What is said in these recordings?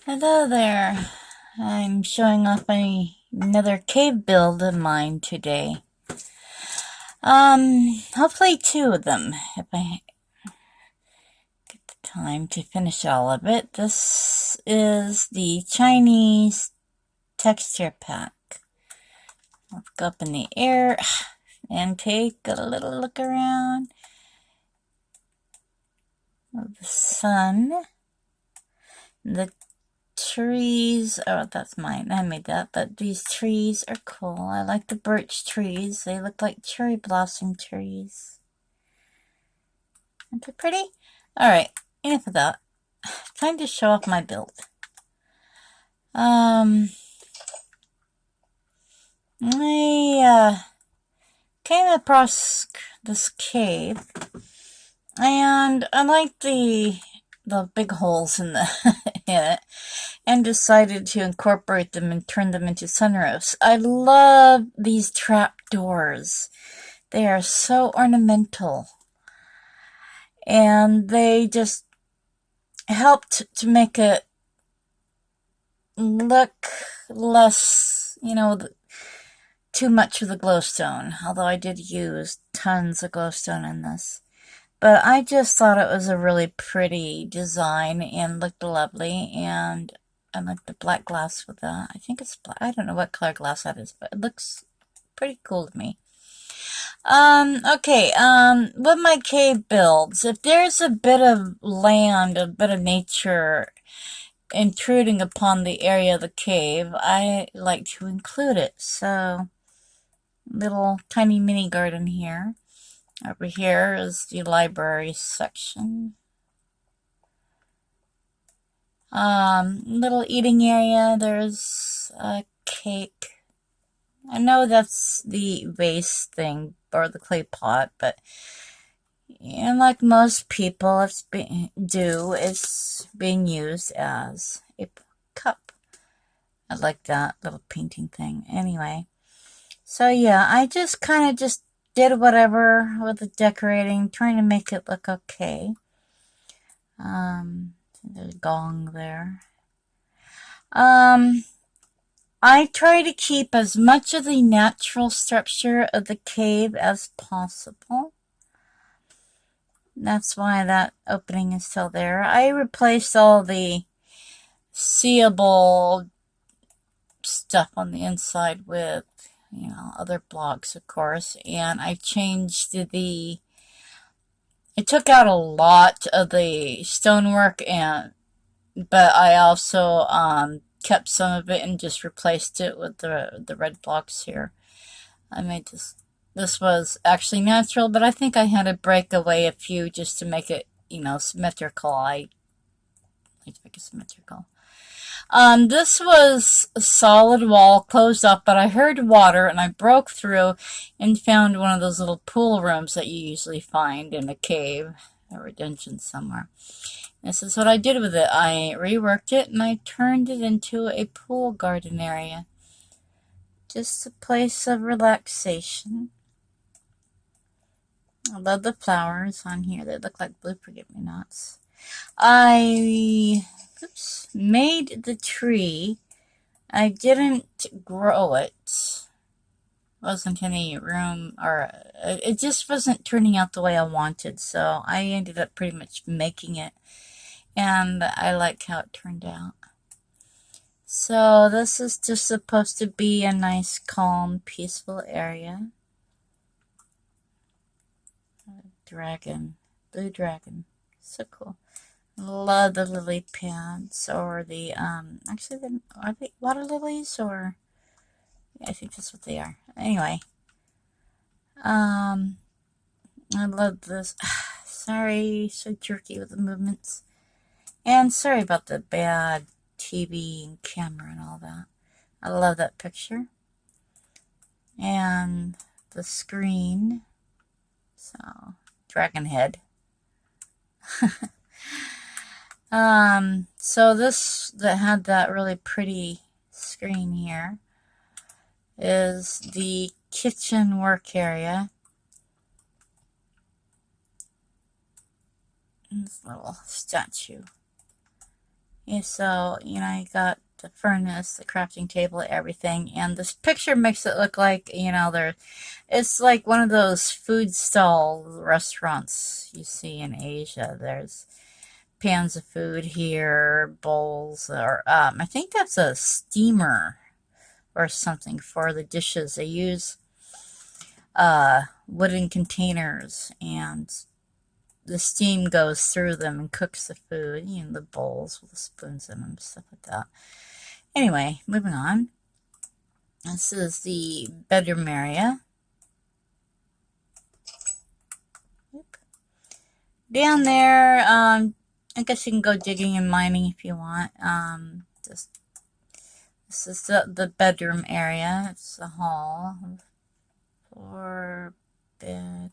Hello there. I'm showing off another cave build of mine today. Hopefully two of them, if I get the time to finish all of it. This is the Chinese texture pack. Let's go up in the air and take a little look around of the sun. The trees, oh, that's mine. I made that, but these trees are cool. I like the birch trees. They look like cherry blossom trees. Aren't they pretty? Alright, enough of that. Time to show off my build. I came across this cave, and I like the big holes in it, and decided to incorporate them and turn them into sunroofs. I love these trap doors. They are so ornamental, and they just helped to make it look less, too much of the glowstone, although I did use tons of glowstone in this. But I just thought it was a really pretty design and looked lovely, and I like the black glass with that. I think it's black. I don't know what color glass that is, but it looks pretty cool to me. Okay, with my cave builds, if there's a bit of land, a bit of nature intruding upon the area of the cave, I like to include it. So, little tiny mini garden here. Over here is the library section. Little eating area. There's a cake. I know that's the vase thing, or the clay pot, but like most people it's being used as a cup. I like that little painting thing. Anyway, so yeah, I just kind of did whatever with the decorating, trying to make it look okay. There's a gong there. I try to keep as much of the natural structure of the cave as possible. That's why that opening is still there. I replaced all the seeable stuff on the inside with, other blocks, of course, and I changed I took out a lot of the stonework, but I also kept some of it and just replaced it with the red blocks here. I made this was actually natural, but I think I had to break away a few just to make it, symmetrical. I like to make it symmetrical. This was a solid wall, closed up, but I heard water, and I broke through and found one of those little pool rooms that you usually find in a cave or a dungeon somewhere. This is what I did with it. I reworked it, and I turned it into a pool garden area. Just a place of relaxation. I love the flowers on here. They look like blue forget-me-nots. I made the tree. I didn't grow it. Wasn't any room, or it just wasn't turning out the way I wanted, so I ended up pretty much making it, and I like how it turned out. So this is just supposed to be a nice, calm, peaceful area. Dragon, blue dragon, so cool. Love the lily pads, or the, actually, are they water lilies, or, I think that's what they are. Anyway, I love this. Sorry, so jerky with the movements. And sorry about the bad TV and camera and all that. I love that picture. And the screen. So, dragon head. So this that had that really pretty screen here is the kitchen work area. And this little statue. Yeah, so, you know, you got the furnace, the crafting table, everything, and this picture makes it look like, you know, it's like one of those food stall restaurants you see in Asia. There's pans of food here, bowls, or I think that's a steamer or something for the dishes. They use wooden containers, and the steam goes through them and cooks the food, you know, the bowls with the spoons in them, stuff like that. Anyway, moving on. This is the bedroom area. Down there, I guess you can go digging and mining if you want. This is the bedroom area. It's the hall. Floor, bed.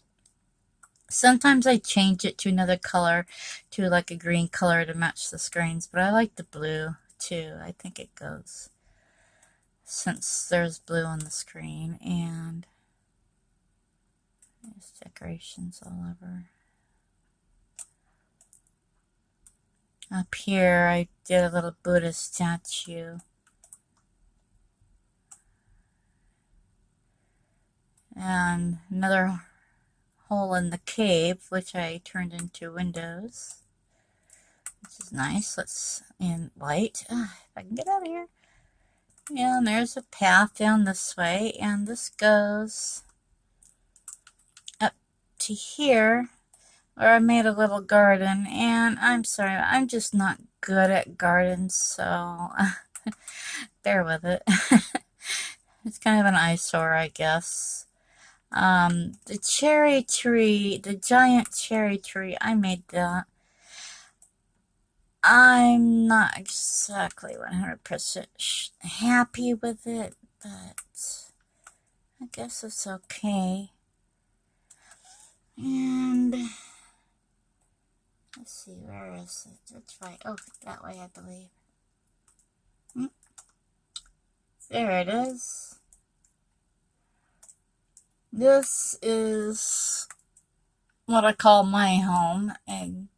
Sometimes I change it to another color, to like a green color to match the screens, but I like the blue too. I think it goes, since there's blue on the screen, and there's decorations all over. Up here, I did a little Buddha statue. And another hole in the cave, which I turned into windows, which is nice. Let's in light. If I can get out of here. Yeah, and there's a path down this way, and this goes up to here, where I made a little garden. And I'm sorry, I'm just not good at gardens, so bear with it. It's kind of an eyesore, I guess. The cherry tree, the giant cherry tree, I made that. I'm not exactly 100% happy with it, but I guess it's okay. And let's see, where is it? Let's try, oh, that way, I believe. There it is. This is what I call my home, and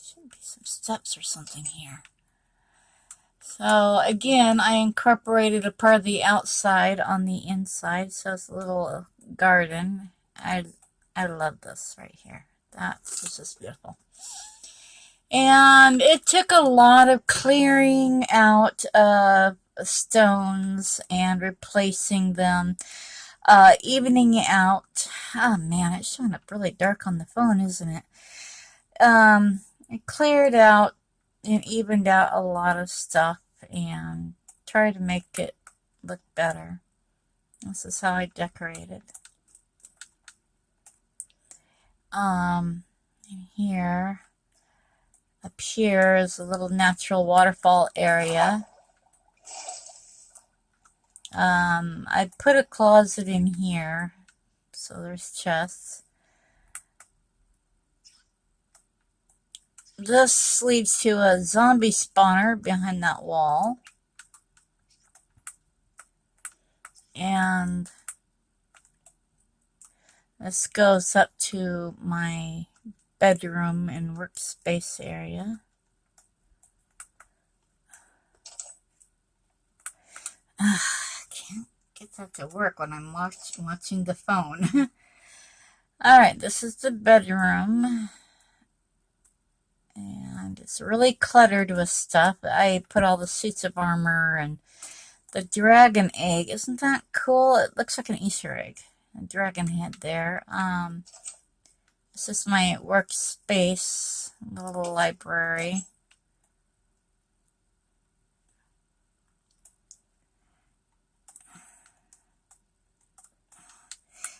should be some steps or something here. So again, I incorporated a part of the outside on the inside, so it's a little garden. I love this right here. This is beautiful. And it took a lot of clearing out of stones and replacing them, evening out. Oh man, it's showing up really dark on the phone, isn't it? It cleared out and evened out a lot of stuff and tried to make it look better. This is how I decorated. Here, up here is a little natural waterfall area. I put a closet in here, so there's chests. This leads to a zombie spawner behind that wall. And this goes up to my bedroom and workspace area. I can't get that to work when I'm watching the phone. Alright, this is the bedroom. And it's really cluttered with stuff. I put all the suits of armor and the dragon egg. Isn't that cool? It looks like an Easter egg. A dragon head there. This is my workspace, a little library.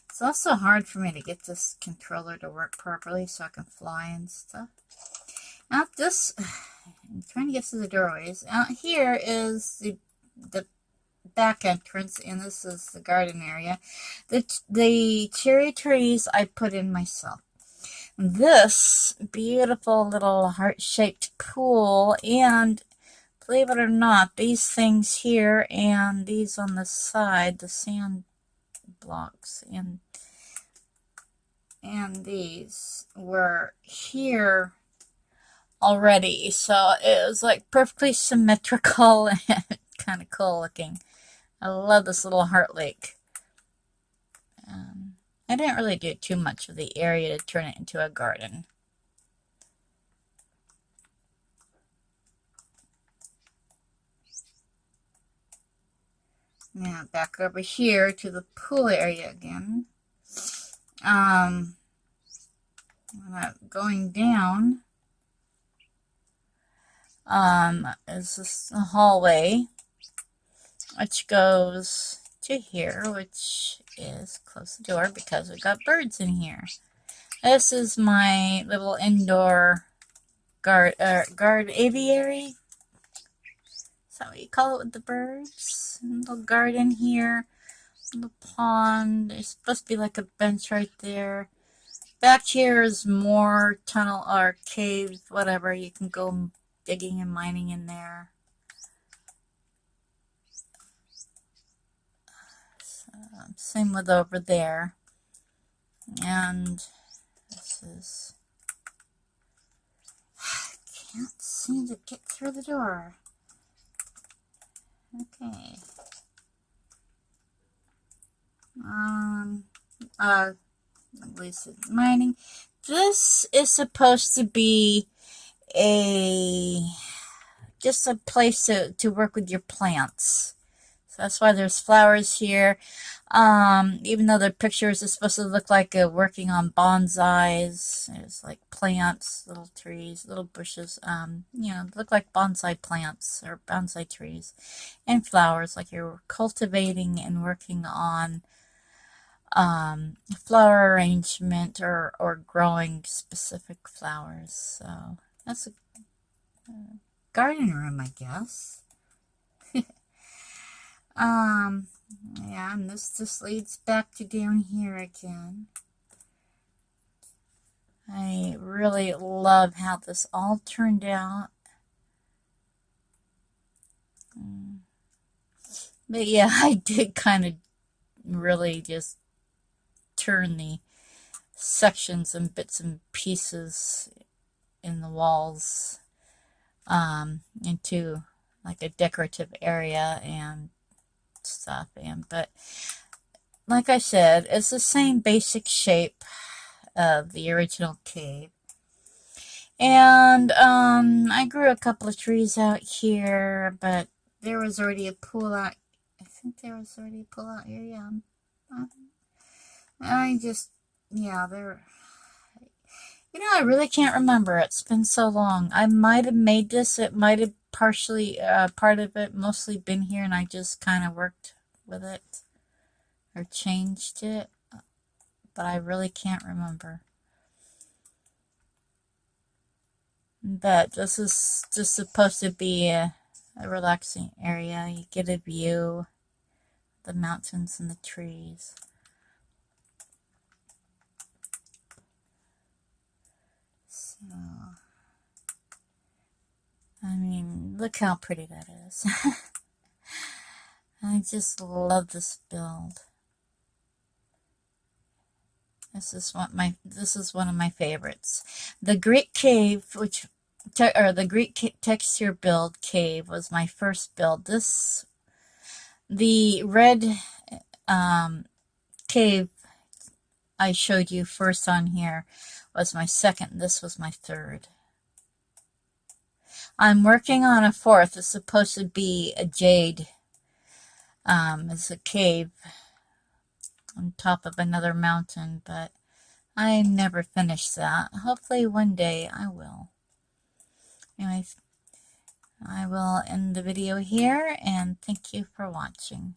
It's also hard for me to get this controller to work properly so I can fly and stuff. Out this, I'm trying to get to the doorways. Out here is the back entrance, and this is the garden area. The cherry trees I put in myself. This beautiful little heart-shaped pool, and believe it or not, these things here and these on the side, the sand blocks, and these were here already, so it was like perfectly symmetrical and kind of cool looking. I love this little heart lake. I didn't really do too much of the area to turn it into a garden. Now back over here to the pool area again. Going down is this hallway which goes to here, which is close the door because we got birds in here. This is my little indoor guard aviary. Is that what you call it with the birds? A little garden here, a little pond. There's supposed to be like a bench right there. Back here is more tunnel or cave, whatever. You can go digging and mining in there. So, same with over there. And this is... I can't seem to get through the door. Okay. At least it's mining. This is supposed to be just a place to work with your plants. So that's why there's flowers here. Even though the pictures are supposed to look like working on bonsais, there's like plants, little trees, little bushes, look like bonsai plants or bonsai trees, and flowers, like you're cultivating and working on flower arrangement or growing specific flowers. So that's a garden room, I guess. Yeah, and this just leads back to down here again. I really love how this all turned out. But yeah, I did kind of really just turn the sections and bits and pieces in the walls into like a decorative area and stuff. But like I said, it's the same basic shape of the original cave. And I grew a couple of trees out here, but there was already a pool out. I think there was already a pool out here. Yeah. I really can't remember. It's been so long. I might have made this. It might have partially, part of it mostly been here, and I just kind of worked with it or changed it. But I really can't remember. But this is just supposed to be a relaxing area. You get a view of the mountains and the trees. So, I mean, look how pretty that is. I just love this build. This is one of my favorites. The Greek cave, the Greek texture build cave was my first build. The red cave I showed you first on here was my second. This was my third. I'm working on a fourth. It's supposed to be a jade. It's a cave on top of another mountain, but I never finished that. Hopefully one day I will. Anyways, I will end the video here, and thank you for watching.